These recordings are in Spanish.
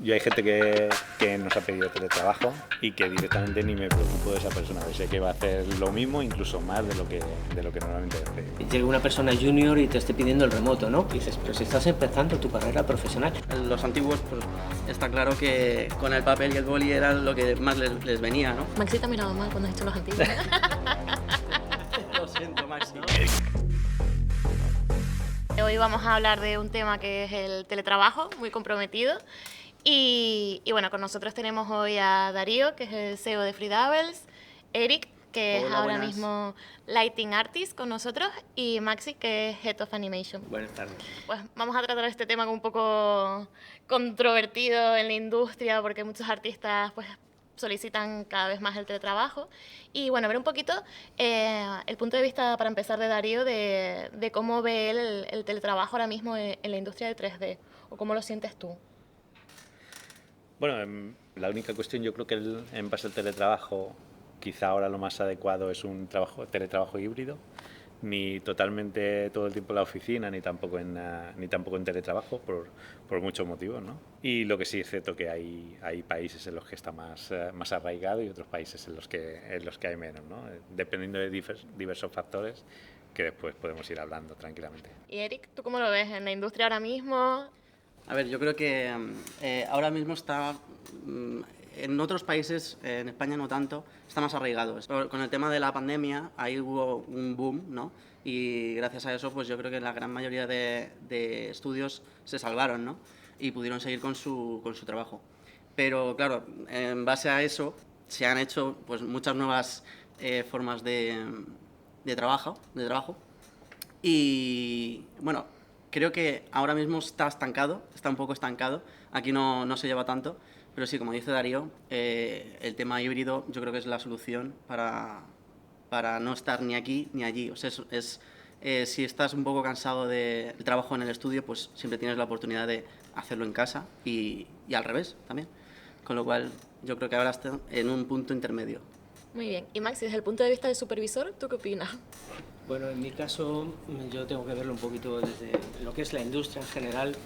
Yo hay gente que nos ha pedido teletrabajo y que directamente ni me preocupo de esa persona. Sé que va a hacer lo mismo, incluso más de lo que normalmente hace. Llega una persona junior y te esté pidiendo el remoto, ¿no? Y dices, pero si estás empezando tu carrera profesional. Los antiguos, pues está claro que con el papel y el boli era lo que más les venía, ¿no? Maxi te ha mirado mal cuando has dicho los antiguos. Lo siento, Maxi. Hoy vamos a hablar de un tema que es el teletrabajo, muy comprometido. Y bueno, con nosotros tenemos hoy a Darío, que es el CEO de Freedoubles, Eric, que es ahora buenas. mismo Lighting Artist con nosotros, y Maxi, que es Head of Animation. Buenas tardes. Pues vamos a tratar este tema un poco controvertido en la industria, porque muchos artistas pues solicitan cada vez más el teletrabajo. Y bueno, ver un poquito el punto de vista, para empezar, de Darío, de cómo ve él el teletrabajo ahora mismo en la industria del 3D, o cómo lo sientes tú. Bueno, la única cuestión, yo creo que en base al teletrabajo, quizá ahora lo más adecuado es un teletrabajo híbrido, ni totalmente todo el tiempo en la oficina, ni tampoco en teletrabajo, por muchos motivos, ¿no? Y lo que sí es cierto que hay países en los que está más arraigado y otros países en los que hay menos, ¿no? Dependiendo de diversos factores que después podemos ir hablando tranquilamente. Y Eric, ¿tú cómo lo ves en la industria ahora mismo? A ver, yo creo que ahora mismo está, en otros países, en España no tanto, está más arraigado. Con el tema de la pandemia, ahí hubo un boom, ¿no? Y gracias a eso, pues yo creo que la gran mayoría de estudios se salvaron, ¿no? Y pudieron seguir con su trabajo. Pero claro, en base a eso se han hecho pues muchas nuevas formas de trabajo. Y bueno, creo que ahora mismo está un poco estancado. Aquí no se lleva tanto, pero sí, como dice Darío, el tema híbrido yo creo que es la solución para no estar ni aquí ni allí. O sea, si estás un poco cansado del trabajo en el estudio, pues siempre tienes la oportunidad de hacerlo en casa y al revés también. Con lo cual, yo creo que ahora está en un punto intermedio. Muy bien. Y Maxi, desde el punto de vista del supervisor, ¿tú qué opinas? Bueno, en mi caso yo tengo que verlo un poquito desde lo que es la industria en general,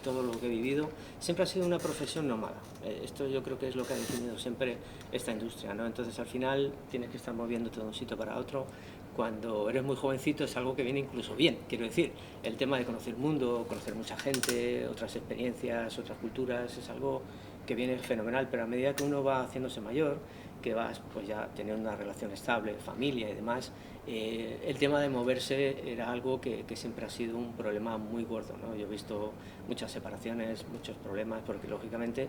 todo lo que he vivido. Siempre ha sido una profesión nómada. Esto yo creo que es lo que ha definido siempre esta industria, ¿no? Entonces al final tienes que estar moviéndote de un sitio para otro. Cuando eres muy jovencito es algo que viene incluso bien, quiero decir, el tema de conocer el mundo, conocer mucha gente, otras experiencias, otras culturas, es algo que viene fenomenal, pero a medida que uno va haciéndose mayor, que vas pues ya teniendo una relación estable, familia y demás, el tema de moverse era algo que siempre ha sido un problema muy gordo, ¿no? Yo he visto muchas separaciones, muchos problemas, porque lógicamente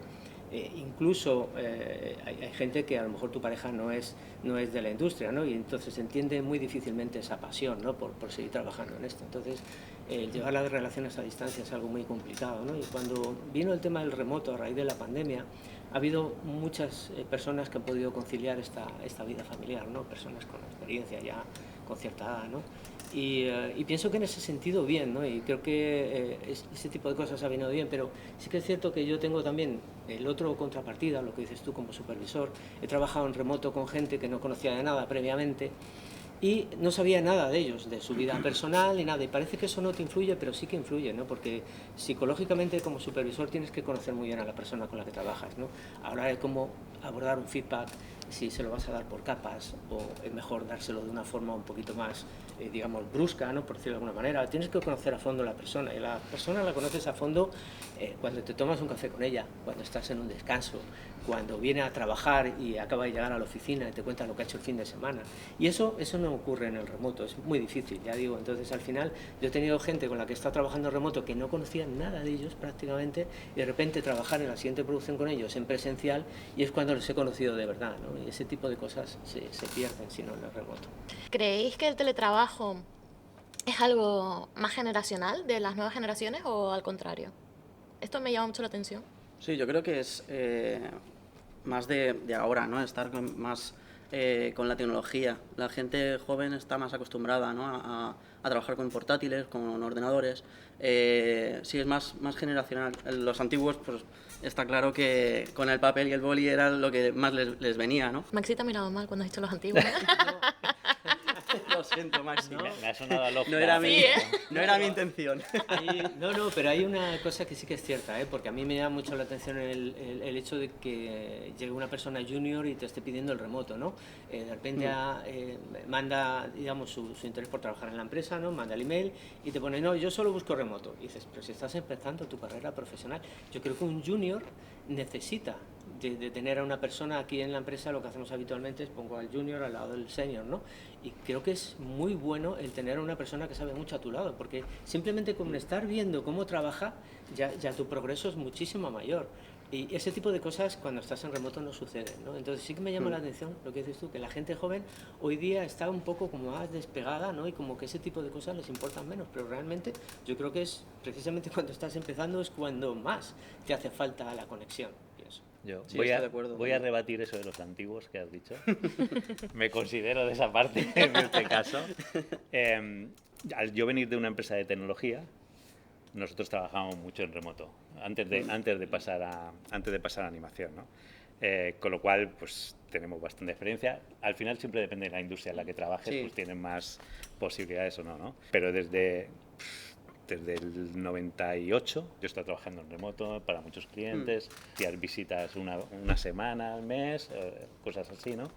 incluso hay gente que a lo mejor tu pareja no es de la industria, ¿no? Y entonces se entiende muy difícilmente esa pasión, ¿no? por seguir trabajando en esto. Entonces llevar las relaciones a distancia es algo muy complicado, ¿no? Y cuando vino el tema del remoto a raíz de la pandemia, ha habido muchas personas que han podido conciliar esta vida familiar, ¿no? Personas con experiencia ya, con cierta edad, ¿no? Y pienso que en ese sentido bien, ¿no? Y creo que ese tipo de cosas ha venido bien, pero sí que es cierto que yo tengo también el otro contrapartida, lo que dices tú como supervisor. He trabajado en remoto con gente que no conocía de nada previamente y no sabía nada de ellos, de su vida personal ni nada, y parece que eso no te influye, pero sí que influye, ¿no? Porque psicológicamente como supervisor tienes que conocer muy bien a la persona con la que trabajas, ¿no? Ahora es cómo abordar un feedback, si se lo vas a dar por capas o es mejor dárselo de una forma un poquito más, digamos, brusca, ¿no? Por decirlo de alguna manera. Tienes que conocer a fondo a la persona, y la persona la conoces a fondo cuando te tomas un café con ella, cuando estás en un descanso, cuando viene a trabajar y acaba de llegar a la oficina y te cuenta lo que ha hecho el fin de semana. Y eso no ocurre en el remoto, es muy difícil, ya digo. Entonces al final yo he tenido gente con la que he estado trabajando en remoto que no conocía nada de ellos prácticamente, y de repente trabajar en la siguiente producción con ellos en presencial, y es cuando los he conocido de verdad, ¿no? Y ese tipo de cosas se pierden si no en el remoto. ¿Creéis que el teletrabajo es algo más generacional, de las nuevas generaciones, o al contrario? Esto me llama mucho la atención. Sí, yo creo que es más de ahora, ¿no? Estar más con la tecnología. La gente joven está más acostumbrada, ¿no? a trabajar con portátiles, con ordenadores. Sí, es más generacional. Los antiguos, pues está claro que con el papel y el boli era lo que más les venía, ¿no? Maxi te ha mirado mal cuando has dicho los antiguos. Lo siento, Maxi. Me ha sonado a Lovecraft. No era mi, Sí, no era mi intención. No, pero hay una cosa que sí que es cierta, porque a mí me llama mucho la atención el hecho de que llegue una persona junior y te esté pidiendo el remoto, ¿no? De repente manda, digamos, su interés por trabajar en la empresa, ¿no? Manda el email y te pone, no, yo solo busco remoto. Y dices, pero si estás empezando tu carrera profesional, yo creo que un junior necesita de tener a una persona aquí en la empresa. Lo que hacemos habitualmente es pongo al junior al lado del senior, ¿no? Y creo que es muy bueno el tener a una persona que sabe mucho a tu lado, porque simplemente con estar viendo cómo trabaja, ya tu progreso es muchísimo mayor. Y ese tipo de cosas cuando estás en remoto no suceden, ¿no? Entonces sí que me llama la atención lo que dices tú, que la gente joven hoy día está un poco como más despegada, ¿no? Y como que ese tipo de cosas les importan menos, pero realmente yo creo que es precisamente cuando estás empezando es cuando más te hace falta la conexión. Yo Sí, voy, estoy de acuerdo voy a rebatir eso de los antiguos que has dicho. Me considero de esa parte en este caso. Al yo venir de una empresa de tecnología, nosotros trabajábamos mucho en remoto, antes de pasar a animación, ¿no? Con lo cual, pues tenemos bastante experiencia. Al final siempre depende de la industria en la que trabajes, Sí. pues tienen más posibilidades o no, ¿no? Pero desde el 98 yo estoy trabajando en remoto para muchos clientes, hacer visitas una semana al mes, cosas así, ¿no?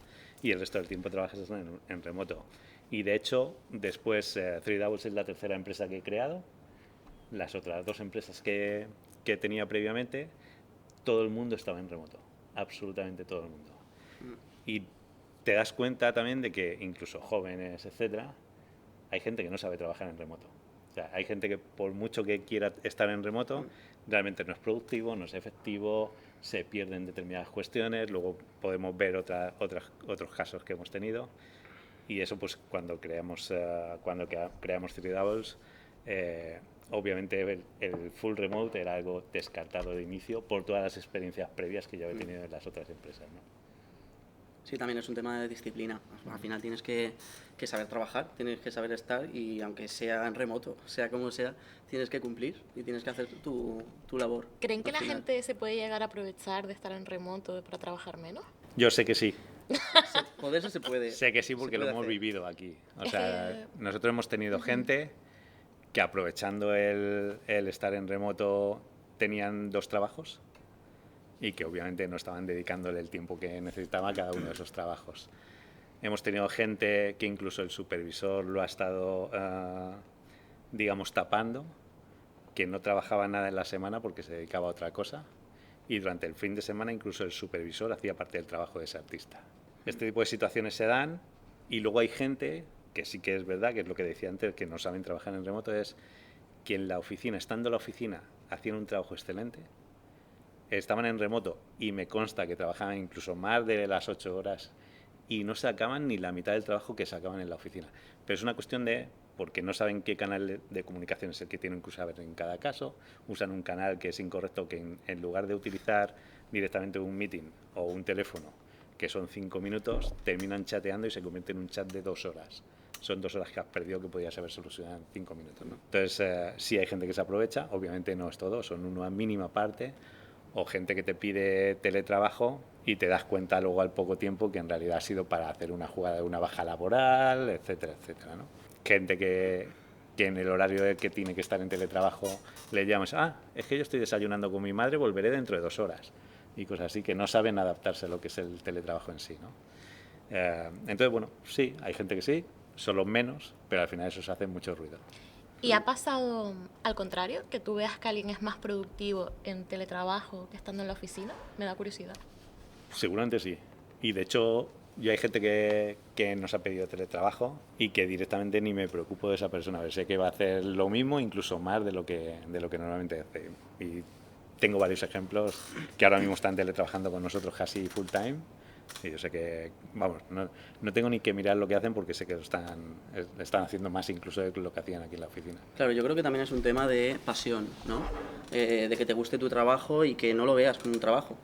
Y el resto del tiempo trabajas en remoto. Y de hecho, después Three Doubles es la tercera empresa que he creado. Las otras dos empresas que tenía previamente, todo el mundo estaba en remoto, absolutamente todo el mundo. Y te das cuenta también de que incluso jóvenes, etcétera, hay gente que no sabe trabajar en remoto. O sea, hay gente que por mucho que quiera estar en remoto, realmente no es productivo, no es efectivo, se pierden determinadas cuestiones. Luego podemos ver otros casos que hemos tenido. Y eso, pues, cuando creamos Three Doubles, obviamente el full remote era algo descartado de inicio por todas las experiencias previas que yo había tenido en las otras empresas, ¿no? Sí, también es un tema de disciplina. Al final tienes que saber trabajar, tienes que saber estar y aunque sea en remoto, sea como sea, tienes que cumplir y tienes que hacer tu labor. ¿Creen que al la final. gente se puede llegar a aprovechar de estar en remoto para trabajar menos? Yo sé que sí. Poderse se puede. Sé que sí porque se lo puede hemos hacer. vivido aquí. O sea, nosotros hemos tenido gente que aprovechando el estar en remoto tenían dos trabajos y que obviamente no estaban dedicándole el tiempo que necesitaba a cada uno de esos trabajos. Hemos tenido gente que incluso el supervisor lo ha estado, digamos, tapando, que no trabajaba nada en la semana porque se dedicaba a otra cosa, y durante el fin de semana incluso el supervisor hacía parte del trabajo de ese artista. Este tipo de situaciones se dan, y luego hay gente que sí que es verdad, que es lo que decía antes, que no saben trabajar en remoto, es que en la oficina, estando en la oficina, hacían un trabajo excelente, estaban en remoto y me consta que trabajaban incluso más de las 8 horas y no sacaban ni la mitad del trabajo que sacaban en la oficina. Pero es una cuestión de porque no saben qué canal de comunicación es el que tienen que usar en cada caso, usan un canal que es incorrecto, que en lugar de utilizar directamente un meeting o un teléfono, que son 5 minutos, terminan chateando y se convierte en un chat de 2 horas. Son 2 horas que has perdido que podías haber solucionado en 5 minutos, ¿no? Entonces, sí hay gente que se aprovecha, obviamente no es todo, son una mínima parte, o gente que te pide teletrabajo y te das cuenta luego al poco tiempo que en realidad ha sido para hacer una jugada de una baja laboral, etcétera, etcétera, ¿no? Gente que en el horario del que tiene que estar en teletrabajo le llamas, es que yo estoy desayunando con mi madre, volveré dentro de 2 horas, y cosas así, que no saben adaptarse a lo que es el teletrabajo en sí, ¿no? Entonces, bueno, sí, hay gente que sí, son los menos, pero al final eso se hace mucho ruido. ¿Y ha pasado al contrario, que tú veas que alguien es más productivo en teletrabajo que estando en la oficina? Me da curiosidad. Seguramente sí. Y de hecho, yo hay gente que nos ha pedido teletrabajo y que directamente ni me preocupo de esa persona. Sé que va a hacer lo mismo, incluso más de lo que normalmente hace. Y tengo varios ejemplos que ahora mismo están teletrabajando con nosotros casi full time. Y yo sé que, vamos, no tengo ni que mirar lo que hacen porque sé que lo están haciendo más incluso de lo que hacían aquí en la oficina. Claro, yo creo que también es un tema de pasión, ¿no? De que te guste tu trabajo y que no lo veas como un trabajo.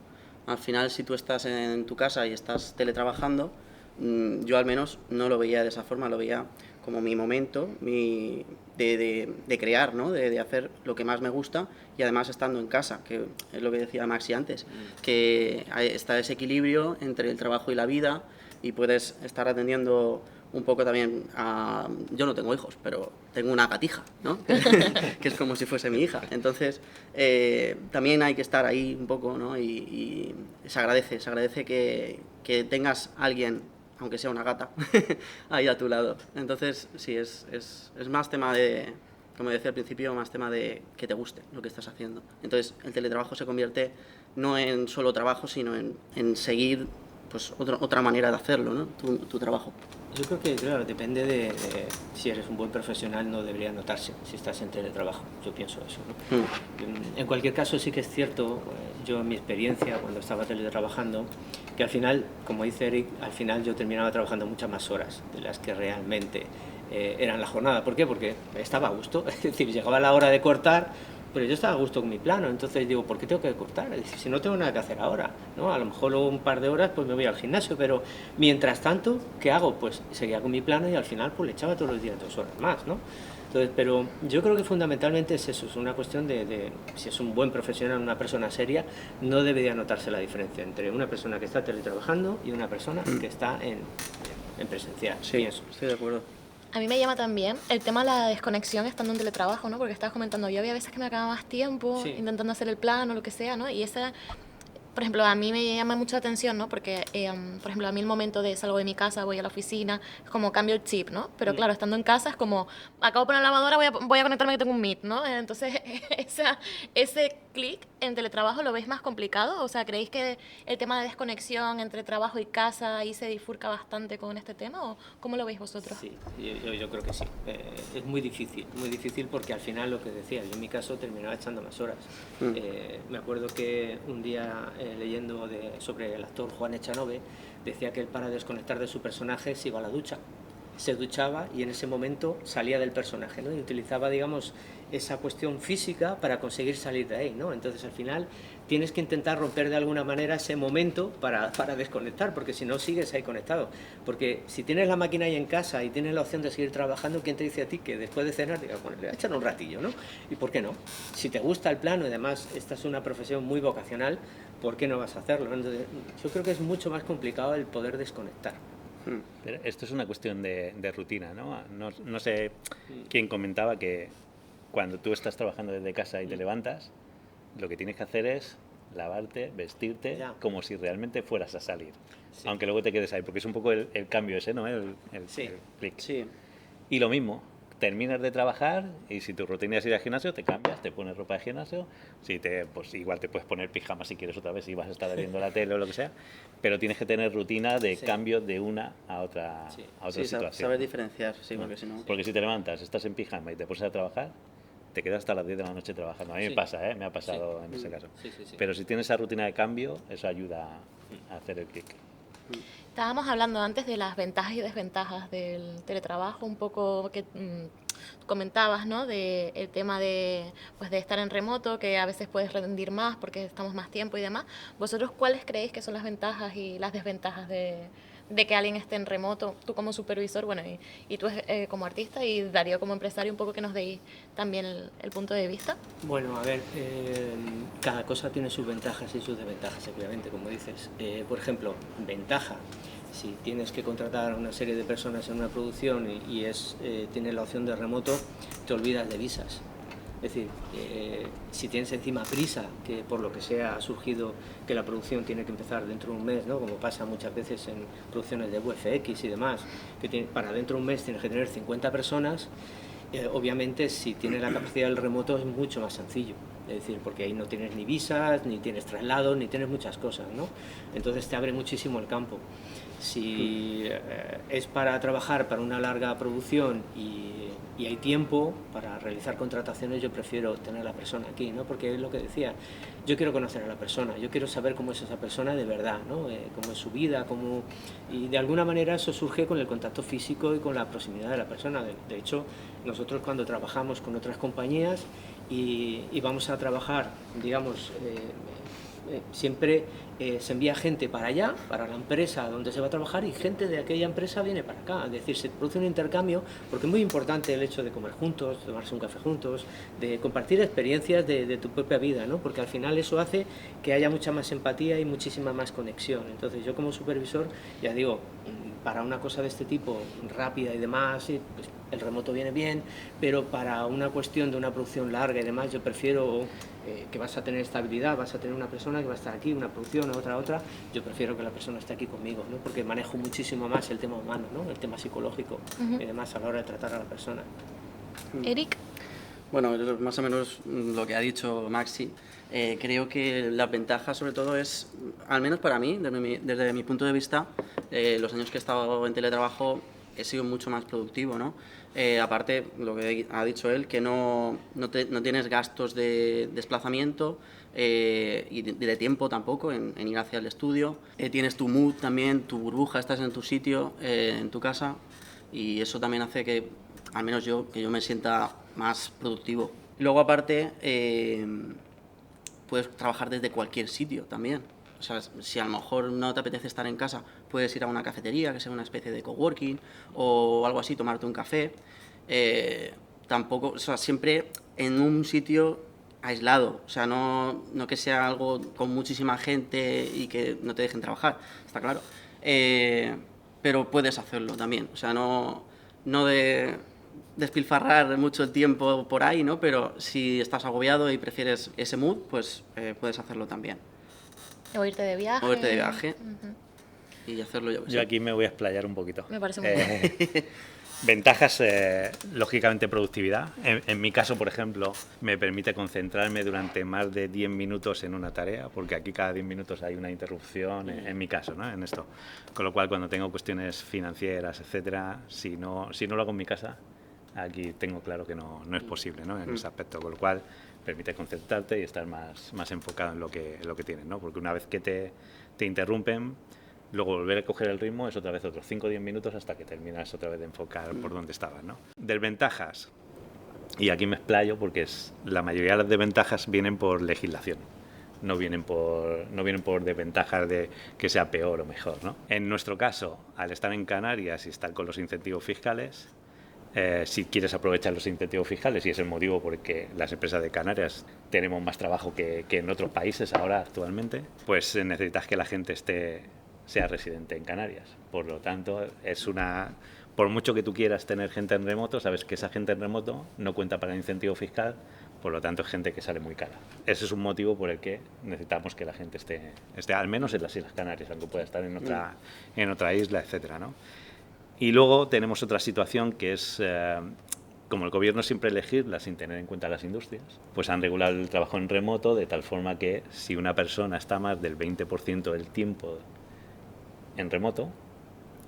Al final, si tú estás en tu casa y estás teletrabajando, yo al menos no lo veía de esa forma, lo veía como mi momento de crear, ¿no? De hacer lo que más me gusta y además estando en casa, que es lo que decía Maxi antes, que está ese equilibrio entre el trabajo y la vida y puedes estar atendiendo un poco también a... Yo no tengo hijos, pero tengo una gatija, ¿no? Que es como si fuese mi hija. Entonces, también hay que estar ahí un poco, ¿no? Y se agradece que tengas a alguien, aunque sea una gata, ahí a tu lado. Entonces, sí, es más tema de, como decía al principio, más tema de que te guste lo que estás haciendo. Entonces, el teletrabajo se convierte no en solo trabajo, sino en seguir pues otra manera de hacerlo, ¿no? Tu trabajo. Yo creo que, claro, depende de si eres un buen profesional, no debería notarse si estás en teletrabajo. Yo pienso eso, ¿no? En cualquier caso, sí que es cierto, yo en mi experiencia cuando estaba teletrabajando, que al final, como dice Eric, al final yo terminaba trabajando muchas más horas de las que realmente eran la jornada. ¿Por qué? Porque estaba a gusto, es decir, llegaba la hora de cortar, pero yo estaba a gusto con mi plano, entonces digo, ¿por qué tengo que cortar? Es decir, si no tengo nada que hacer ahora, ¿no? A lo mejor luego un par de horas pues me voy al gimnasio, pero mientras tanto, ¿qué hago? Pues seguía con mi plano y al final pues le echaba todos los días 2 horas más, ¿no? Entonces, pero yo creo que fundamentalmente es eso, es una cuestión de si es un buen profesional, una persona seria, no debería notarse la diferencia entre una persona que está teletrabajando y una persona que está en presencial. Sí, pienso. estoy de acuerdo. A mí me llama también el tema de la desconexión estando en teletrabajo, ¿no? Porque estabas comentando, yo había veces que me acababa más tiempo Sí. intentando hacer el plan o lo que sea, ¿no? Y esa, por ejemplo, a mí me llama mucho la atención, ¿no? Porque, por ejemplo, a mí el momento de salgo de mi casa, voy a la oficina, es como cambio el chip, ¿no? Pero claro, estando en casa es como, acabo de poner la lavadora, voy a conectarme que tengo un Meet, ¿no? Entonces, ese clic en teletrabajo lo veis más complicado. O sea, ¿creéis que el tema de desconexión entre trabajo y casa ahí se bifurca bastante con este tema? ¿O cómo lo veis vosotros? Sí, yo creo que sí. Es muy difícil porque al final lo que decía, yo en mi caso terminaba echando más horas. Me acuerdo que un día leyendo sobre el actor Juan Echanove, decía que él para desconectar de su personaje se iba a la ducha. Se duchaba y en ese momento salía del personaje, ¿no? Y utilizaba, digamos, esa cuestión física para conseguir salir de ahí, ¿no? Entonces al final tienes que intentar romper de alguna manera ese momento para desconectar, porque si no sigues ahí conectado. Porque si tienes la máquina ahí en casa y tienes la opción de seguir trabajando, ¿quién te dice a ti que después de cenar digas, bueno, le voy a echar un ratillo, ¿no? ¿Y por qué no? Si te gusta el plano y además esta es una profesión muy vocacional, ¿por qué no vas a hacerlo? Entonces, yo creo que es mucho más complicado el poder desconectar. Pero esto es una cuestión de rutina, ¿no? No sé quién comentaba que cuando tú estás trabajando desde casa y te levantas, lo que tienes que hacer es lavarte, vestirte, como si realmente fueras a salir. Sí. Aunque luego te quedes ahí, porque es un poco el cambio ese, ¿no? El clic. Sí. Y lo mismo, terminas de trabajar y si tu rutina es ir al gimnasio, te cambias, te pones ropa de gimnasio, pues igual te puedes poner pijama si quieres otra vez y vas a estar viendo la tele o lo que sea, pero tienes que tener rutina de cambio de una a otra, situación. Saber diferenciar, sí, porque si no... Porque si te levantas, estás en pijama y te pones a trabajar, te quedas hasta las 10 de la noche trabajando. A mí me pasa, me ha pasado en ese caso. Pero si tienes esa rutina de cambio, eso ayuda a hacer el clic. Estábamos hablando antes de las ventajas y desventajas del teletrabajo, un poco que comentabas, ¿no? De el tema de estar en remoto, que a veces puedes rendir más porque estamos más tiempo y demás. ¿Vosotros cuáles creéis que son las ventajas y las desventajas de que alguien esté en remoto? Tú como supervisor, bueno, y tú como artista y Darío como empresario, un poco que nos deis también el punto de vista. Bueno, a ver, cada cosa tiene sus ventajas y sus desventajas, obviamente, como dices. Por ejemplo, ventaja, si tienes que contratar a una serie de personas en una producción y tienes la opción de remoto, te olvidas de visas. Es decir, si tienes encima prisa, que por lo que sea ha surgido que la producción tiene que empezar dentro de un mes, ¿no? Como pasa muchas veces en producciones de VFX y demás, que para dentro de un mes tienes que tener 50 personas, obviamente si tienes la capacidad del remoto es mucho más sencillo. Es decir, porque ahí no tienes ni visas, ni tienes traslados, ni tienes muchas cosas, ¿no? Entonces te abre muchísimo el campo. Si es para trabajar para una larga producción y hay tiempo para realizar contrataciones, yo prefiero tener a la persona aquí, ¿no? Porque es lo que decía, yo quiero conocer a la persona, yo quiero saber cómo es esa persona de verdad, ¿no? Cómo es su vida, y de alguna manera eso surge con el contacto físico y con la proximidad de la persona. De hecho, nosotros cuando trabajamos con otras compañías y vamos a trabajar, digamos, siempre se envía gente para allá, para la empresa donde se va a trabajar, y gente de aquella empresa viene para acá. Es decir, se produce un intercambio, porque es muy importante el hecho de comer juntos, tomarse un café juntos, de compartir experiencias de tu propia vida, ¿no? Porque al final eso hace que haya mucha más empatía y muchísima más conexión. Entonces yo como supervisor, ya digo, para una cosa de este tipo, rápida y demás, pues el remoto viene bien, pero para una cuestión de una producción larga y demás, yo prefiero que vas a tener estabilidad, vas a tener una persona que va a estar aquí, una producción, otra, yo prefiero que la persona esté aquí conmigo, ¿no? Porque manejo muchísimo más el tema humano, ¿no? El tema psicológico y demás a la hora de tratar a la persona. Eric. Bueno, más o menos lo que ha dicho Maxi. Creo que la ventaja sobre todo es, al menos para mí, desde mi punto de vista, los años que he estado en teletrabajo he sido mucho más productivo, ¿no? Aparte, lo que ha dicho él, que no tienes gastos de desplazamiento y de tiempo tampoco en ir hacia el estudio. Tienes tu mood también, tu burbuja, estás en tu sitio, en tu casa, y eso también hace que, al menos yo, que yo me sienta más productivo. Luego, aparte, puedes trabajar desde cualquier sitio también. O sea, si a lo mejor no te apetece estar en casa, puedes ir a una cafetería, que sea una especie de coworking o algo así, tomarte un café. Tampoco, o sea, siempre en un sitio aislado, o sea, no que sea algo con muchísima gente y que no te dejen trabajar, está claro. Pero puedes hacerlo también, o sea, no de despilfarrar mucho el tiempo por ahí, ¿no? Pero si estás agobiado y prefieres ese mood, pues puedes hacerlo también. O irte de viaje. O irte de viaje y hacerlo yo. Yo aquí me voy a explayar un poquito. Me parece muy bien. Ventajas, lógicamente, productividad. En mi caso, por ejemplo, me permite concentrarme durante más de 10 minutos en una tarea, porque aquí cada 10 minutos hay una interrupción, en mi caso, ¿no? En esto. Con lo cual, cuando tengo cuestiones financieras, etcétera, si no lo hago en mi casa, aquí tengo claro que no es posible, ¿no? En ese aspecto. Con lo cual, permite concentrarte y estar más enfocado en lo que tienes, ¿no? Porque una vez que te interrumpen, luego volver a coger el ritmo es otra vez otros 5 o 10 minutos hasta que terminas otra vez de enfocar por donde estabas, ¿no? Desventajas. Y aquí me explayo porque la mayoría de las desventajas vienen por legislación. No vienen por desventajas de que sea peor o mejor, ¿no? En nuestro caso, al estar en Canarias y estar con los incentivos fiscales, si quieres aprovechar los incentivos fiscales, y es el motivo por el que las empresas de Canarias tenemos más trabajo que en otros países ahora actualmente, pues necesitas que la gente sea residente en Canarias. Por lo tanto, por mucho que tú quieras tener gente en remoto, sabes que esa gente en remoto no cuenta para el incentivo fiscal, por lo tanto es gente que sale muy cara. Ese es un motivo por el que necesitamos que la gente esté al menos en las Islas Canarias, aunque pueda estar en otra isla, etcétera, ¿no? Y luego tenemos otra situación que es, como el gobierno siempre legisla sin tener en cuenta las industrias, pues han regulado el trabajo en remoto de tal forma que si una persona está más del 20% del tiempo en remoto,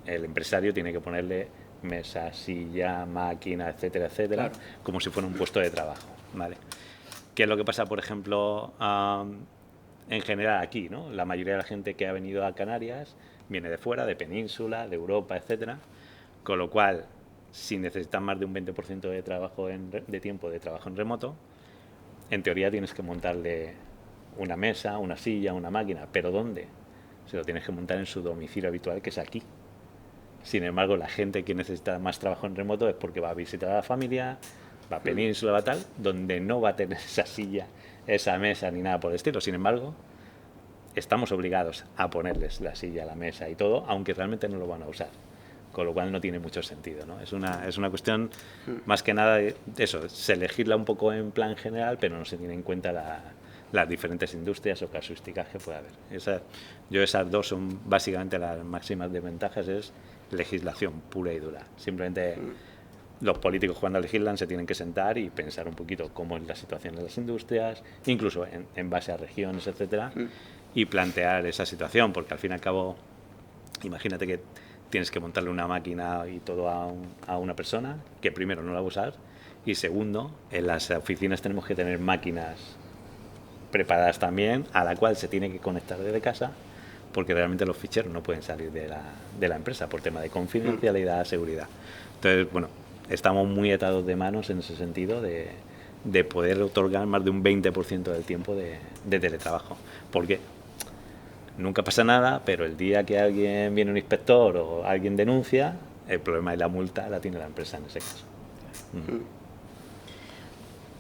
el empresario tiene que ponerle mesa, silla, máquina, etcétera, etcétera, claro, como si fuera un puesto de trabajo, ¿vale? ¿Qué es lo que pasa, por ejemplo, en general aquí, ¿no? La mayoría de la gente que ha venido a Canarias viene de fuera, de península, de Europa, etcétera, con lo cual, si necesitas más de un 20% de trabajo de tiempo de trabajo en remoto, en teoría tienes que montarle una mesa, una silla, una máquina, ¿pero dónde? Se lo tienes que montar en su domicilio habitual, que es aquí. Sin embargo, la gente que necesita más trabajo en remoto es porque va a visitar a la familia, va a península, va a tal, donde no va a tener esa silla, esa mesa ni nada por el estilo. Sin embargo, estamos obligados a ponerles la silla, la mesa y todo, aunque realmente no lo van a usar. Con lo cual no tiene mucho sentido, ¿no? Es una cuestión, más que nada, eso, se legisla un poco en plan general, pero no se tiene en cuenta las diferentes industrias o casuísticas que puede haber. Esas dos son básicamente las máximas desventajas, es legislación pura y dura. Simplemente los políticos cuando legislan se tienen que sentar y pensar un poquito cómo es la situación de las industrias, incluso en base a regiones, etcétera, y plantear esa situación, porque al fin y al cabo, imagínate que tienes que montarle una máquina y todo a una persona que primero no la va a usar y segundo, en las oficinas tenemos que tener máquinas preparadas también, a la cual se tiene que conectar desde casa, porque realmente los ficheros no pueden salir de la empresa por tema de confidencialidad, seguridad. Entonces, bueno, estamos muy atados de manos en ese sentido de poder otorgar más de un 20% del tiempo de teletrabajo. Porque nunca pasa nada, pero el día que alguien viene un inspector o alguien denuncia, el problema y la multa la tiene la empresa en ese caso.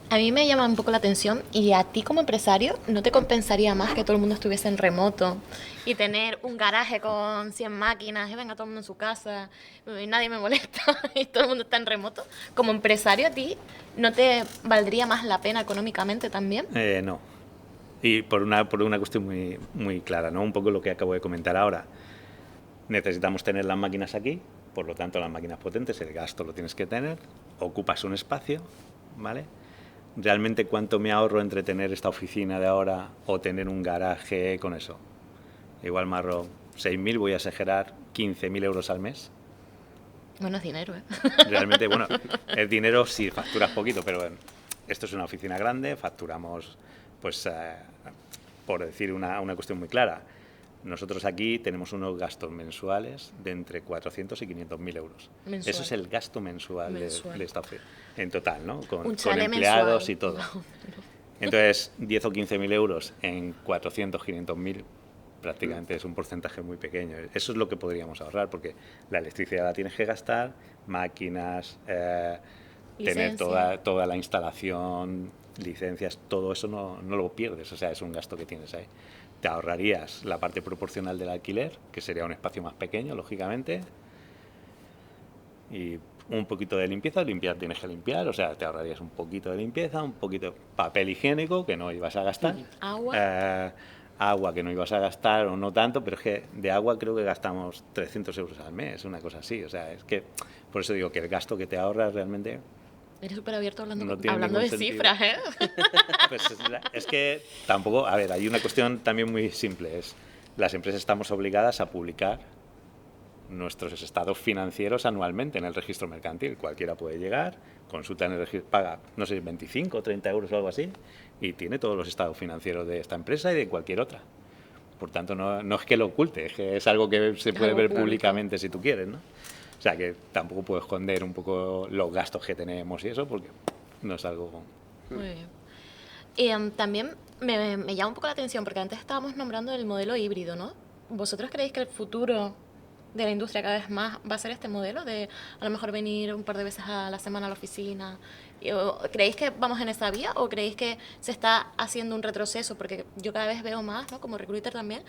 A mí me llama un poco la atención, y a ti como empresario, ¿no te compensaría más que todo el mundo estuviese en remoto y tener un garaje con 100 máquinas y venga todo el mundo en su casa y nadie me molesta y todo el mundo está en remoto? Como empresario, ¿a ti no te valdría más la pena económicamente también? No. Y por una cuestión muy, muy clara, ¿no? Un poco lo que acabo de comentar ahora. Necesitamos tener las máquinas aquí, por lo tanto las máquinas potentes, el gasto lo tienes que tener, ocupas un espacio, ¿vale? ¿Realmente cuánto me ahorro entre tener esta oficina de ahora o tener un garaje con eso? Igual me ahorro 6.000, voy a exagerar, 15.000 euros al mes. Bueno, es dinero, ¿eh? Realmente, bueno, el dinero sí facturas poquito, pero esto es una oficina grande, facturamos, pues, por decir una cuestión muy clara, nosotros aquí tenemos unos gastos mensuales de entre 400 y 500.000 euros. Mensual. Eso es el gasto mensual. De esta oficina, en total, ¿no? Con mensual. empleados y todo. Entonces, 10 o 15.000 euros en 400, 500.000, prácticamente es un porcentaje muy pequeño. Eso es lo que podríamos ahorrar, porque la electricidad la tienes que gastar, máquinas, tener toda la instalación, licencias, todo eso no lo pierdes, o sea, es un gasto que tienes ahí. Te ahorrarías la parte proporcional del alquiler, que sería un espacio más pequeño, lógicamente, y un poquito de limpieza. Limpiar tienes que limpiar, o sea, te ahorrarías un poquito de limpieza, un poquito de papel higiénico que no ibas a gastar, agua que no ibas a gastar o no tanto, pero es que de agua creo que gastamos 300 euros al mes, una cosa así, o sea, es que por eso digo que el gasto que te ahorras realmente... Eres súper abierto hablando No de sentido. cifras, ¿eh? Pues es que tampoco, a ver, hay una cuestión también muy simple, es las empresas estamos obligadas a publicar nuestros estados financieros anualmente en el registro mercantil. Cualquiera puede llegar, consulta en el registro, paga, no sé, 25 o 30 euros o algo así, y tiene todos los estados financieros de esta empresa y de cualquier otra. Por tanto, no es que lo oculte, es que es algo que se puede ver públicamente si tú quieres, ¿no? O sea, que tampoco puedo esconder un poco los gastos que tenemos y eso, porque no es algo... Muy bien. Y también me llama un poco la atención, porque antes estábamos nombrando el modelo híbrido, ¿no? ¿Vosotros creéis que el futuro de la industria cada vez más va a ser este modelo de a lo mejor venir un par de veces a la semana a la oficina? ¿Creéis que vamos en esa vía o creéis que se está haciendo un retroceso? Porque yo cada vez veo más, ¿no? Como recruiter también,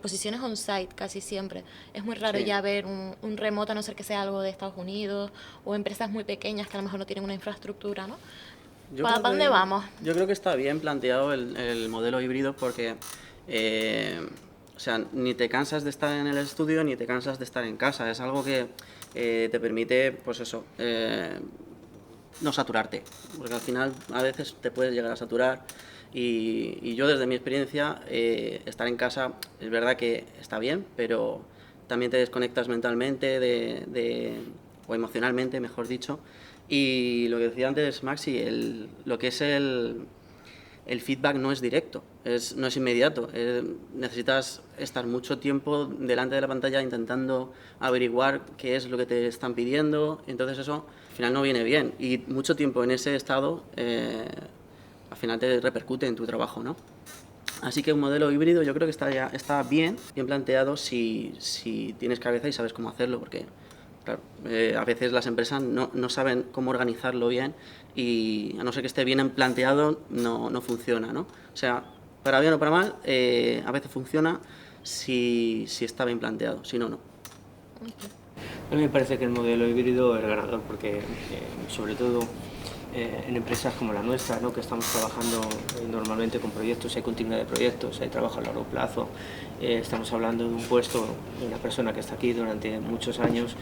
posiciones on-site casi siempre. Es muy raro ya ver un remoto, a no ser que sea algo de Estados Unidos o empresas muy pequeñas que a lo mejor no tienen una infraestructura, ¿no? ¿Para dónde vamos? Yo creo que está bien planteado el modelo híbrido porque... o sea, ni te cansas de estar en el estudio ni te cansas de estar en casa. Es algo que te permite, pues eso, no saturarte. Porque al final a veces te puedes llegar a saturar. Y yo desde mi experiencia, estar en casa es verdad que está bien, pero también te desconectas mentalmente o emocionalmente, mejor dicho. Y lo que decía antes Maxi, lo que es el feedback no es directo, no es inmediato. Necesitas estar mucho tiempo delante de la pantalla intentando averiguar qué es lo que te están pidiendo, entonces eso al final no viene bien. Y mucho tiempo en ese estado al final te repercute en tu trabajo, ¿no? Así que un modelo híbrido yo creo que está bien planteado si tienes cabeza y sabes cómo hacerlo, porque claro, a veces las empresas no saben cómo organizarlo bien y a no ser que esté bien planteado no funciona, ¿no? O sea, para bien o para mal, a veces funciona si está bien planteado, si no, no. A mí me parece que el modelo híbrido es ganador porque, sobre todo, en empresas como la nuestra, ¿no? Que estamos trabajando normalmente con proyectos, hay continuidad de proyectos, hay trabajo a largo plazo, estamos hablando de un puesto de una persona que está aquí durante muchos años.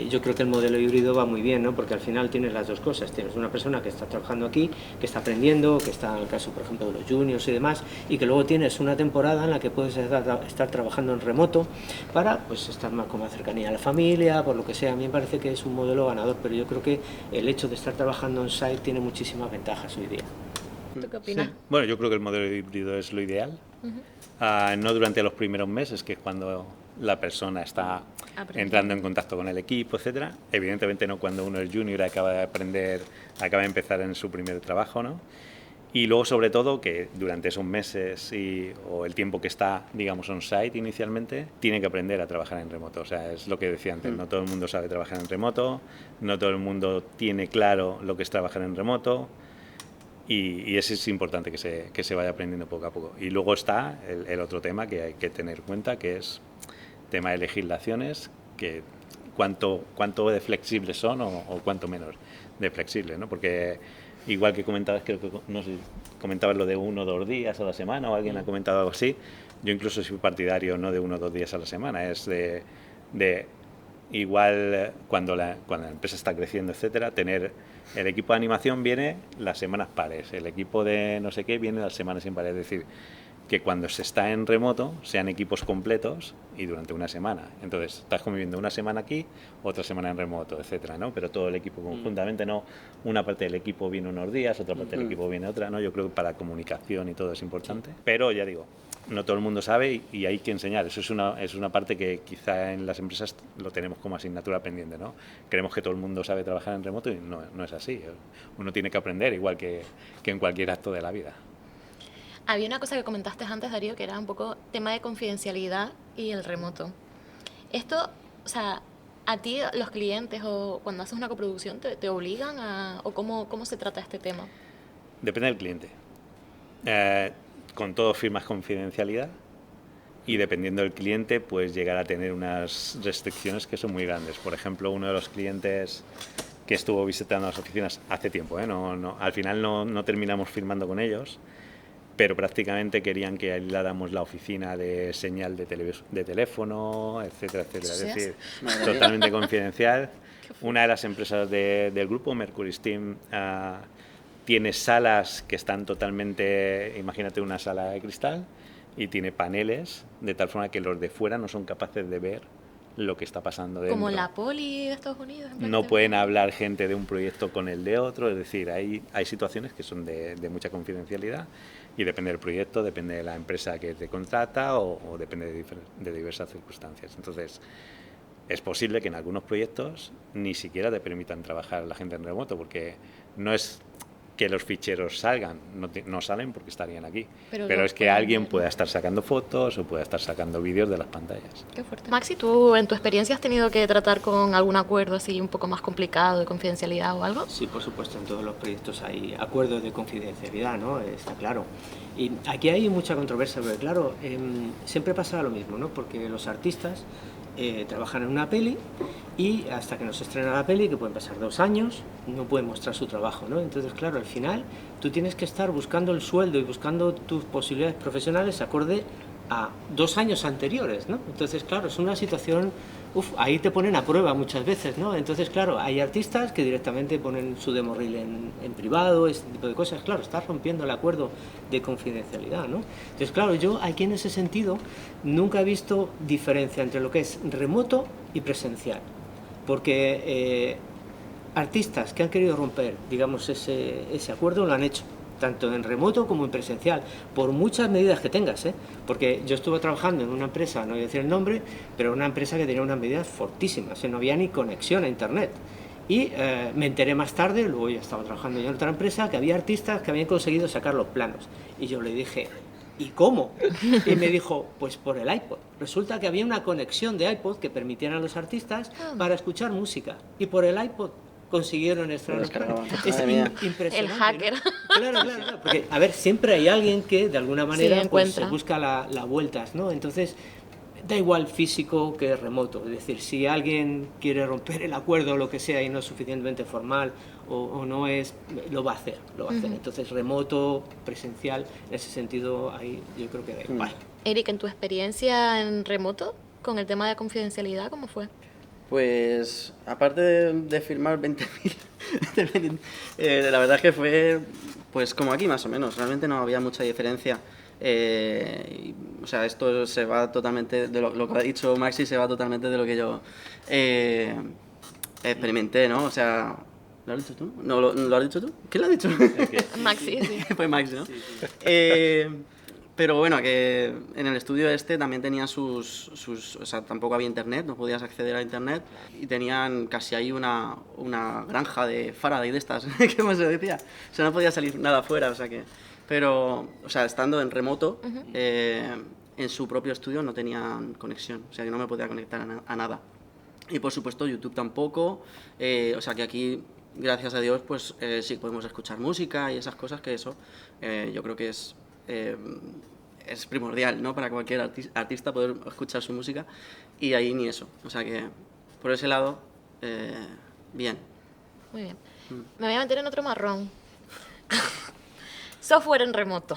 Yo creo que el modelo híbrido va muy bien, ¿no? Porque al final tienes las dos cosas, tienes una persona que está trabajando aquí, que está aprendiendo, que está en el caso por ejemplo de los juniors y demás, y que luego tienes una temporada en la que puedes estar trabajando en remoto para pues estar más con más cercanía a la familia, por lo que sea. A mí me parece que es un modelo ganador, pero yo creo que el hecho de estar trabajando en site tiene muchísimas ventajas hoy día. ¿Tú qué opinas? Sí. Bueno, yo creo que el modelo híbrido es lo ideal. No durante los primeros meses, que es cuando la persona está entrando en contacto con el equipo, etcétera. Evidentemente no cuando uno es junior, acaba de empezar en su primer trabajo, ¿no? Y luego, sobre todo, que durante esos meses o el tiempo que está, digamos, on-site inicialmente, tiene que aprender a trabajar en remoto. O sea, es lo que decía antes, no todo el mundo sabe trabajar en remoto, no todo el mundo tiene claro lo que es trabajar en remoto, y eso es importante que se vaya aprendiendo poco a poco. Y luego está el otro tema que hay que tener en cuenta, que es tema de legislaciones, que cuánto de flexibles son o cuánto menos de flexibles, ¿no? Porque igual que comentabas, creo que no sé, comentabas lo de 1 o 2 días a la semana, o alguien ha comentado algo así. Yo incluso soy partidario no de 1 o 2 días a la semana, es de igual cuando la empresa está creciendo, etcétera, tener el equipo de animación viene las semanas pares, el equipo de no sé qué viene las semanas impares, es decir, que cuando se está en remoto sean equipos completos y durante una semana. Entonces, estás conviviendo una semana aquí, otra semana en remoto, etcétera, ¿no? Pero todo el equipo conjuntamente, no una parte del equipo viene unos días, otra parte del equipo viene otra, ¿no? Yo creo que para comunicación y todo es importante. Pero ya digo, no todo el mundo sabe y hay que enseñar. Eso es una parte que quizá en las empresas lo tenemos como asignatura pendiente, ¿no? Creemos que todo el mundo sabe trabajar en remoto y no es así. Uno tiene que aprender igual que en cualquier acto de la vida. Había una cosa que comentaste antes, Darío, que era un poco tema de confidencialidad y el remoto. Esto, o sea, ¿a ti los clientes o cuando haces una coproducción te obligan a, o cómo se trata este tema? Depende del cliente. Con todo firmas confidencialidad y dependiendo del cliente puedes llegar a tener unas restricciones que son muy grandes. Por ejemplo, uno de los clientes que estuvo visitando las oficinas hace tiempo, al final no terminamos firmando con ellos, pero prácticamente querían que aisláramos la oficina de señal de teléfono, etcétera, etcétera. Es decir, totalmente confidencial. Una de las empresas del grupo, Mercury Steam, tiene salas que están totalmente, imagínate una sala de cristal, y tiene paneles de tal forma que los de fuera no son capaces de ver lo que está pasando dentro. Como la poli de Estados Unidos. No pueden hablar gente de un proyecto con el de otro, es decir, hay situaciones que son de mucha confidencialidad y depende del proyecto, depende de la empresa que te contrata o depende de diversas circunstancias. Entonces, es posible que en algunos proyectos ni siquiera te permitan trabajar la gente en remoto, porque no es que los ficheros salgan, no salen porque estarían aquí, pero es que alguien pueda estar sacando fotos o pueda estar sacando vídeos de las pantallas. Qué fuerte. Maxi, ¿tú en tu experiencia has tenido que tratar con algún acuerdo así un poco más complicado de confidencialidad o algo? Sí, por supuesto, en todos los proyectos hay acuerdos de confidencialidad, ¿no? Está claro. Y aquí hay mucha controversia, porque claro, siempre pasa lo mismo, ¿no? Porque los artistas trabajan en una peli y hasta que nos estrena la peli, que pueden pasar 2 años, no pueden mostrar su trabajo, ¿no? Entonces, claro, al final tú tienes que estar buscando el sueldo y buscando tus posibilidades profesionales acorde a 2 años anteriores, ¿no? Entonces, claro, es una situación, ahí te ponen a prueba muchas veces, ¿no? Entonces, claro, hay artistas que directamente ponen su demo reel en privado, este tipo de cosas. Claro, estás rompiendo el acuerdo de confidencialidad, ¿no? Entonces, claro, yo aquí en ese sentido nunca he visto diferencia entre lo que es remoto y presencial, porque artistas que han querido romper, digamos, ese acuerdo lo han hecho, tanto en remoto como en presencial, por muchas medidas que tengas, porque yo estuve trabajando en una empresa, no voy a decir el nombre, pero una empresa que tenía unas medidas fortísimas, no había ni conexión a internet. Y me enteré más tarde, luego ya estaba trabajando yo en otra empresa, que había artistas que habían conseguido sacar los planos. Y yo le dije, ¿y cómo? Y me dijo, pues por el iPod. Resulta que había una conexión de iPod que permitiera a los artistas para escuchar música. Y por el iPod consiguieron extraer los planos. Es impresionante. El hacker. ¿no? Claro. Porque, a ver, siempre hay alguien que de alguna manera pues, se busca la vueltas, ¿no? Entonces, da igual físico que remoto. Es decir, si alguien quiere romper el acuerdo o lo que sea y no es suficientemente formal o no es, lo va a hacer. Entonces, remoto, presencial, en ese sentido, ahí yo creo que da igual. Eric, en tu experiencia en remoto, con el tema de confidencialidad, ¿cómo fue? Pues, aparte de firmar 20.000, la verdad es que fue pues como aquí más o menos, realmente no había mucha diferencia. O sea, esto se va totalmente, de lo que ha dicho Maxi, se va totalmente de lo que yo experimenté, ¿no? O sea, ¿lo has dicho tú? No, ¿lo has dicho tú? ¿Quién lo ha dicho? Maxi, sí. Pues Maxi, ¿no? Sí. Pero bueno, que en el estudio este también tenía o sea, tampoco había internet, no podías acceder a internet, y tenían casi ahí una granja de Faraday de estas, que más se decía. O sea, no podía salir nada afuera, o sea que... Pero, o sea, estando en remoto, en su propio estudio no tenían conexión, o sea que no me podía conectar a nada. Y por supuesto YouTube tampoco, o sea que aquí, gracias a Dios, pues sí podemos escuchar música y esas cosas, que eso yo creo que es primordial, ¿no? Para cualquier artista poder escuchar su música, y ahí ni eso, o sea que por ese lado, bien. Muy bien. Me voy a meter en otro marrón. Software en remoto.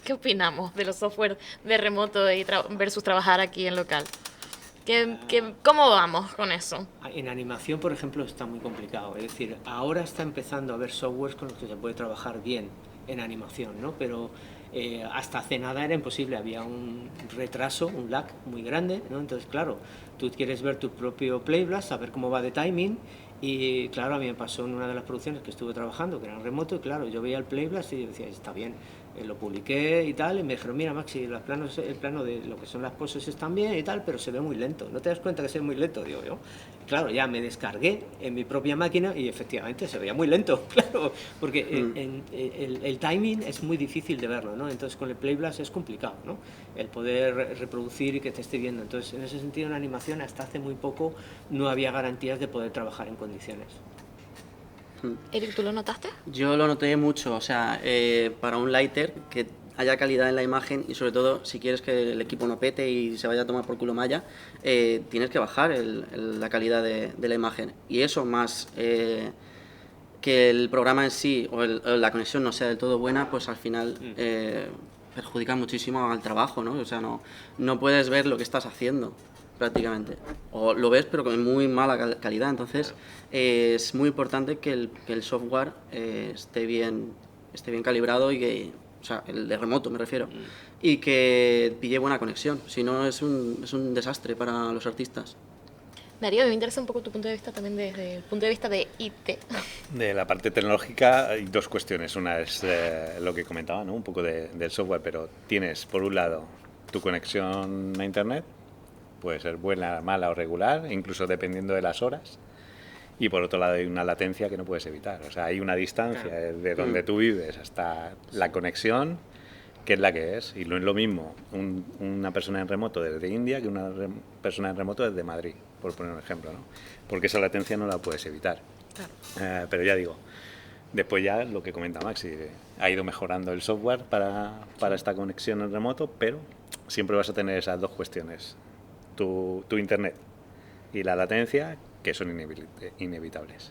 ¿Qué opinamos de los software de remoto y versus trabajar aquí en local? ¿Cómo vamos con eso? En animación, por ejemplo, está muy complicado. Es decir, ahora está empezando a haber softwares con los que se puede trabajar bien en animación, ¿no? Pero hasta hace nada era imposible, había un retraso, un lag muy grande, ¿no? Entonces, claro, tú quieres ver tu propio Playblast, saber cómo va de timing, y claro, a mí me pasó en una de las producciones que estuve trabajando, que era en remoto, y claro, yo veía el Playblast y decía, está bien, lo publiqué y tal, y me dijeron, mira Maxi, el plano de lo que son las poses están bien y tal, pero se ve muy lento, ¿no te das cuenta que se ve muy lento? Digo yo. Claro, ya me descargué en mi propia máquina y efectivamente se veía muy lento, claro, porque el timing es muy difícil de verlo, ¿no? Entonces con el Playblast es complicado, ¿no? El poder reproducir y que te esté viendo. Entonces en ese sentido en animación hasta hace muy poco no había garantías de poder trabajar en condiciones. Eric, ¿tú lo notaste? Yo lo noté mucho, o sea, para un lighter que haya calidad en la imagen, y sobre todo si quieres que el equipo no pete y se vaya a tomar por culo malla, tienes que bajar la calidad de la imagen, y eso más que el programa en sí o la conexión no sea del todo buena, pues al final perjudica muchísimo al trabajo, ¿no? O sea, no puedes ver lo que estás haciendo prácticamente, o lo ves pero con muy mala calidad. Entonces es muy importante que el software esté bien calibrado, y que, o sea, el de remoto me refiero, y que pille buena conexión, si no es un desastre para los artistas. Darío, me interesa un poco tu punto de vista también desde el punto de vista de IT. De la parte tecnológica hay dos cuestiones. Una es lo que comentaba, ¿no? Un poco del software, pero tienes por un lado tu conexión a internet, puede ser buena, mala o regular, incluso dependiendo de las horas. Y por otro lado hay una latencia que no puedes evitar. O sea, hay una distancia de donde tú vives hasta la conexión, que es la que es. Y no es lo mismo una persona en remoto desde India que una persona en remoto desde Madrid, por poner un ejemplo, ¿no? Porque esa latencia no la puedes evitar. Claro. Pero ya digo, después ya lo que comenta Maxi, ha ido mejorando el software para esta conexión en remoto, pero siempre vas a tener esas dos cuestiones. Tu internet y la latencia, que son inevitables.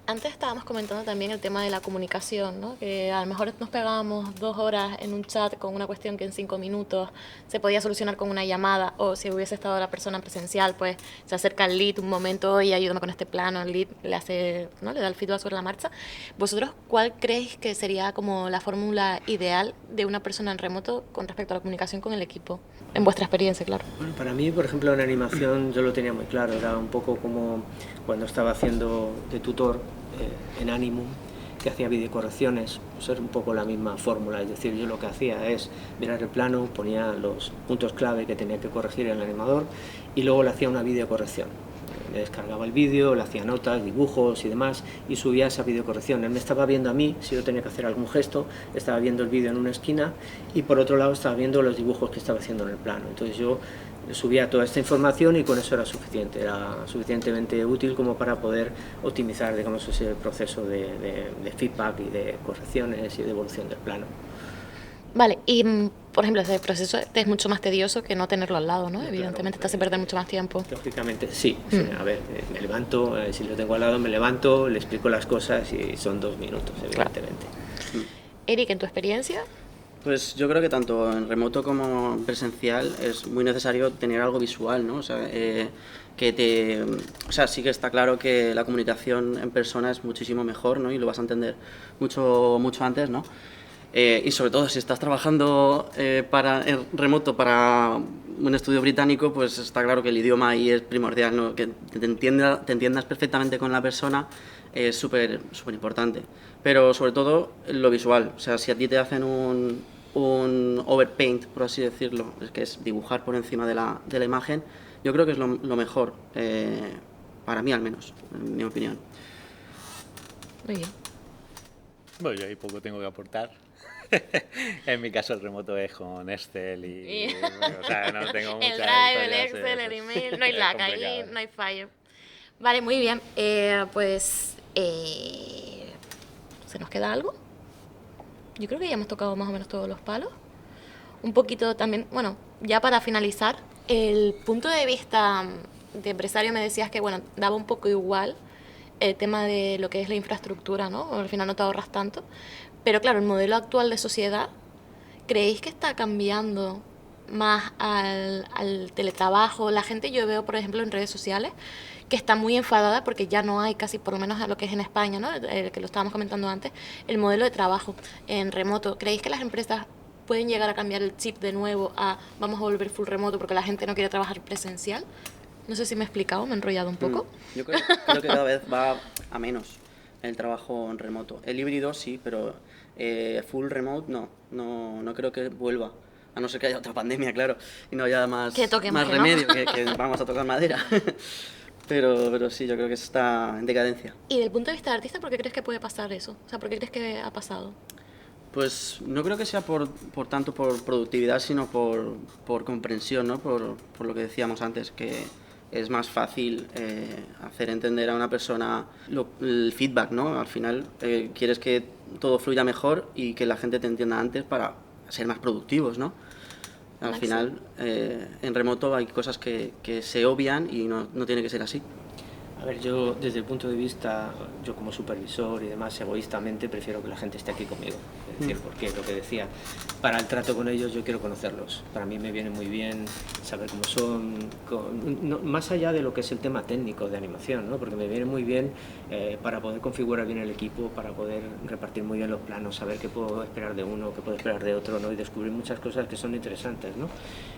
Antes estábamos comentando también el tema de la comunicación, ¿no? Que a lo mejor nos pegábamos 2 horas en un chat con una cuestión que en 5 minutos se podía solucionar con una llamada, o si hubiese estado la persona presencial, pues se acerca al lead un momento y ayúdame con este plano, el lead le hace, ¿no? Le da el feedback sobre la marcha. ¿Vosotros cuál creéis que sería como la fórmula ideal de una persona en remoto con respecto a la comunicación con el equipo? En vuestra experiencia, claro. Bueno, para mí, por ejemplo, en animación yo lo tenía muy claro, era un poco como cuando estaba haciendo de tutor en Animum, que hacía videocorrecciones, pues era un poco la misma fórmula, es decir, yo lo que hacía es mirar el plano, ponía los puntos clave que tenía que corregir el animador y luego le hacía una videocorrección. Le descargaba el vídeo, le hacía notas, dibujos y demás, y subía esa videocorrección. Él me estaba viendo a mí, si yo tenía que hacer algún gesto, estaba viendo el vídeo en una esquina, y por otro lado estaba viendo los dibujos que estaba haciendo en el plano. Entonces yo subía toda esta información y con eso era suficiente, era suficientemente útil como para poder optimizar, digamos, ese proceso de feedback y de correcciones y de evolución del plano. Vale, y por ejemplo, ese proceso es mucho más tedioso que no tenerlo al lado, ¿no? Evidentemente te hace perder mucho más tiempo. Lógicamente, sí. A ver, me levanto, si lo tengo al lado me levanto, le explico las cosas y son 2 minutos, evidentemente. Claro. Eric, ¿en tu experiencia? Pues yo creo que tanto en remoto como en presencial es muy necesario tener algo visual, ¿no? O sea, sí que está claro que la comunicación en persona es muchísimo mejor, ¿no? Y lo vas a entender mucho antes, ¿no? Y sobre todo si estás trabajando en remoto para un estudio británico, pues está claro que el idioma ahí es primordial, ¿no? Que te entiendas perfectamente con la persona es súper importante. Pero sobre todo lo visual, o sea, si a ti te hacen un overpaint, por así decirlo, que es dibujar por encima de la imagen, yo creo que es lo mejor, para mí al menos, en mi opinión. Muy bien. Bueno, yo ahí poco tengo que aportar. En mi caso el remoto es con Excel y bueno, o sea, no tengo mucha El Drive, el historia, Excel, el email, no hay es lag ahí, complicado. no hay fallo. Vale, muy bien. Pues, ¿se nos queda algo? Yo creo que ya hemos tocado más o menos todos los palos. Un poquito también, bueno, ya para finalizar, el punto de vista de empresario me decías que, bueno, daba un poco igual el tema de lo que es la infraestructura, ¿no? Al final no te ahorras tanto. Pero claro, el modelo actual de sociedad, ¿creéis que está cambiando más al teletrabajo? La gente, yo veo, por ejemplo, en redes sociales, que está muy enfadada porque ya no hay casi, por lo menos a lo que es en España, ¿no? El que lo estábamos comentando antes, el modelo de trabajo en remoto. ¿Creéis que las empresas pueden llegar a cambiar el chip de nuevo a vamos a volver full remoto porque la gente no quiere trabajar presencial? No sé si me he explicado, me he enrollado un poco. Yo creo que cada vez va a menos el trabajo en remoto. El híbrido sí, pero full remote no creo que vuelva. A no ser que haya otra pandemia, claro, y no haya más remedio, que vamos a tocar madera. Pero sí, yo creo que está en decadencia. Y del punto de vista de artista, ¿por qué crees que puede pasar eso? O sea, ¿por qué crees que ha pasado? Pues no creo que sea por tanto por productividad, sino por comprensión, ¿no? Por lo que decíamos antes, que es más fácil hacer entender a una persona el feedback, ¿no? Al final quieres que todo fluya mejor y que la gente te entienda antes para ser más productivos, ¿no? Al final, en remoto hay cosas que se obvian y no tiene que ser así. A ver, yo desde el punto de vista, yo como supervisor y demás, egoístamente prefiero que la gente esté aquí conmigo. Es decir, porque lo que decía, para el trato con ellos yo quiero conocerlos. Para mí me viene muy bien saber cómo son, más allá de lo que es el tema técnico de animación, ¿no? Porque me viene muy bien para poder configurar bien el equipo, para poder repartir muy bien los planos, saber qué puedo esperar de uno, qué puedo esperar de otro, ¿no? Y descubrir muchas cosas que son interesantes, ¿no?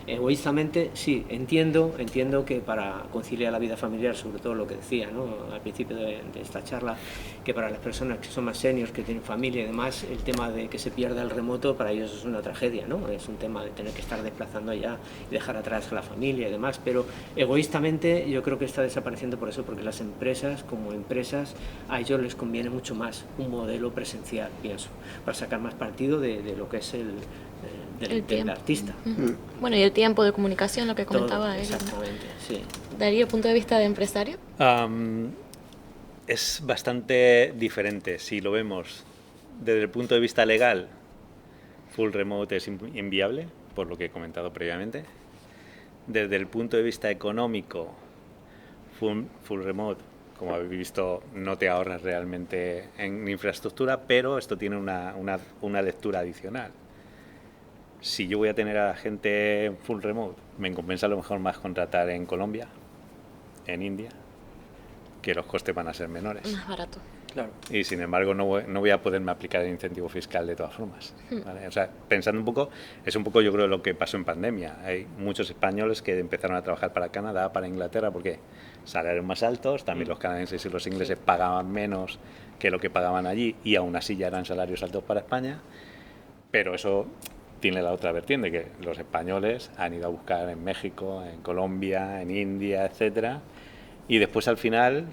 Egoístamente, sí, entiendo que para conciliar la vida familiar, sobre todo lo que decía, ¿no? Al principio de esta charla, que para las personas que son más seniors, que tienen familia y demás, el tema de que se pierda el remoto para ellos es una tragedia, ¿no? Es un tema de tener que estar desplazando allá y dejar atrás a la familia y demás, pero egoístamente yo creo que está desapareciendo por eso, porque las empresas, como empresas, a ellos les conviene mucho más un modelo presencial, pienso, para sacar más partido de lo que es del artista. Bueno, y el tiempo de comunicación, lo que comentaba él. Exactamente, sí. Darío, punto de vista de empresario. Es bastante diferente. Si lo vemos desde el punto de vista legal, full remote es inviable, por lo que he comentado previamente. Desde el punto de vista económico, full remote, como habéis visto, no te ahorras realmente en infraestructura, pero esto tiene una lectura adicional. Si yo voy a tener a la gente full remote, me compensa a lo mejor más contratar en Colombia, en India, que los costes van a ser menores. Más barato. Claro. Y sin embargo no voy a poderme aplicar el incentivo fiscal de todas formas, ¿vale? O sea, pensando un poco, es un poco yo creo lo que pasó en pandemia. Hay muchos españoles que empezaron a trabajar para Canadá, para Inglaterra, porque salarios más altos, también los canadienses y los ingleses pagaban menos que lo que pagaban allí y aún así ya eran salarios altos para España, pero eso tiene la otra vertiente, que los españoles han ido a buscar en México, en Colombia, en India, etcétera, y después al final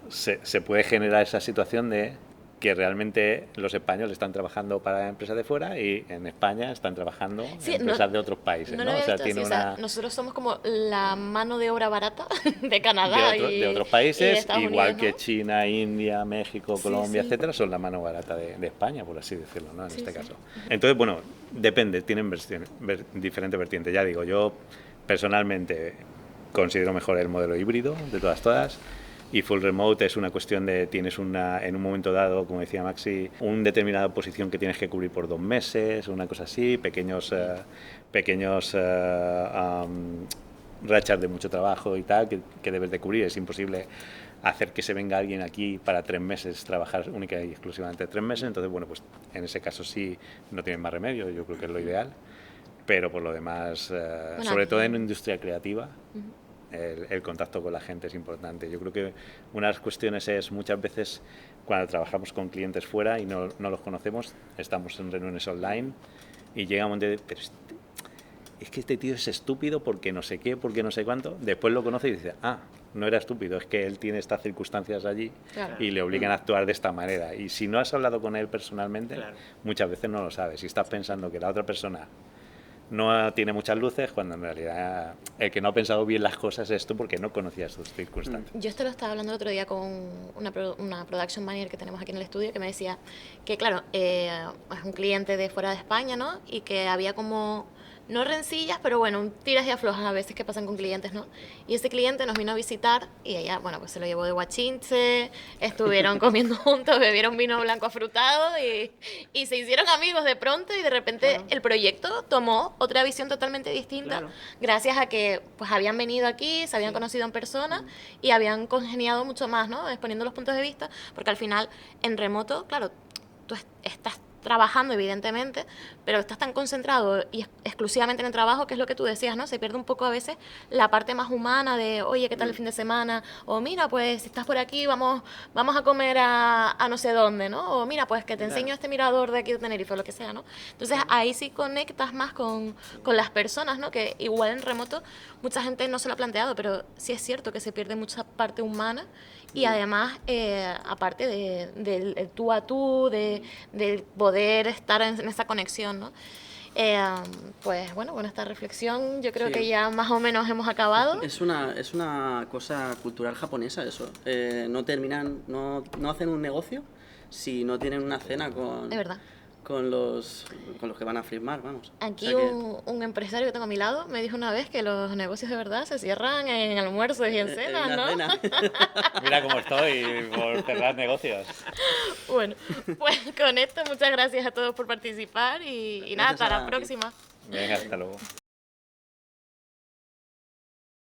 se puede generar esa situación de que realmente los españoles están trabajando para empresas de fuera y en España están trabajando en empresas de otros países, ¿no? O sea, tiene nosotros somos como la mano de obra barata de Canadá de otros países, y igual Unidos, que ¿no? China, India, México, Colombia, sí. etcétera, son la mano barata de España, por así decirlo, ¿no? En este caso. Entonces, bueno, depende, tienen diferentes vertientes. Ya digo, yo personalmente considero mejor el modelo híbrido de todas. Y full remote es una cuestión de tienes en un momento dado, como decía Maxi, una determinada posición que tienes que cubrir por 2 meses, una cosa así, pequeños rachas de mucho trabajo y tal que debes de cubrir. Es imposible hacer que se venga alguien aquí para 3 meses, trabajar única y exclusivamente 3 meses. Entonces, bueno, pues en ese caso sí no tienes más remedio, yo creo que es lo ideal. Pero por lo demás, sobre todo en una industria creativa, el contacto con la gente es importante. Yo creo que una de las cuestiones es muchas veces cuando trabajamos con clientes fuera y no los conocemos, estamos en reuniones online y llega un momento de, pero es que este tío es estúpido porque no sé qué, porque no sé cuánto. Después lo conoce y dice, ah, no era estúpido, es que él tiene estas circunstancias allí y le obligan a actuar de esta manera. Y si no has hablado con él personalmente, muchas veces no lo sabes. Si estás pensando que la otra persona no tiene muchas luces, cuando en realidad el que no ha pensado bien las cosas es tú porque no conocías sus circunstancias. Yo esto lo estaba hablando el otro día con una production manager que tenemos aquí en el estudio, que me decía que, claro, es un cliente de fuera de España, ¿no? Y que había como, no rencillas, pero bueno, un tiras y aflojas a veces que pasan con clientes, ¿no? Y ese cliente nos vino a visitar y ella, bueno, pues se lo llevó de guachinche, estuvieron comiendo juntos, bebieron vino blanco afrutado y se hicieron amigos de pronto y de repente el proyecto tomó otra visión totalmente distinta gracias a que pues habían venido aquí, se habían conocido en persona y habían congeniado mucho más, ¿no? Exponiendo los puntos de vista, porque al final en remoto, claro, tú estás trabajando evidentemente, pero estás tan concentrado y exclusivamente en el trabajo, que es lo que tú decías, ¿no? Se pierde un poco a veces la parte más humana de, oye, ¿qué tal el fin de semana? O mira, pues si estás por aquí, vamos a comer a no sé dónde, ¿no? O mira, pues que te enseño este mirador de aquí de Tenerife o lo que sea, ¿no? Entonces ahí sí conectas más con las personas, ¿no? Que igual en remoto mucha gente no se lo ha planteado, pero sí es cierto que se pierde mucha parte humana y además, aparte del tú a tú, del poder estar en esa conexión, ¿no? Pues bueno, con esta reflexión yo creo que ya más o menos hemos acabado. Es una cosa cultural japonesa eso. No hacen un negocio si no tienen una cena con... Es verdad. Con los que van a firmar, vamos. Aquí un empresario que tengo a mi lado me dijo una vez que los negocios de verdad se cierran en almuerzos y en cenas, ¿no? Mira cómo estoy por cerrar negocios. Bueno, pues con esto muchas gracias a todos por participar y nada, hasta la próxima. Venga, hasta luego.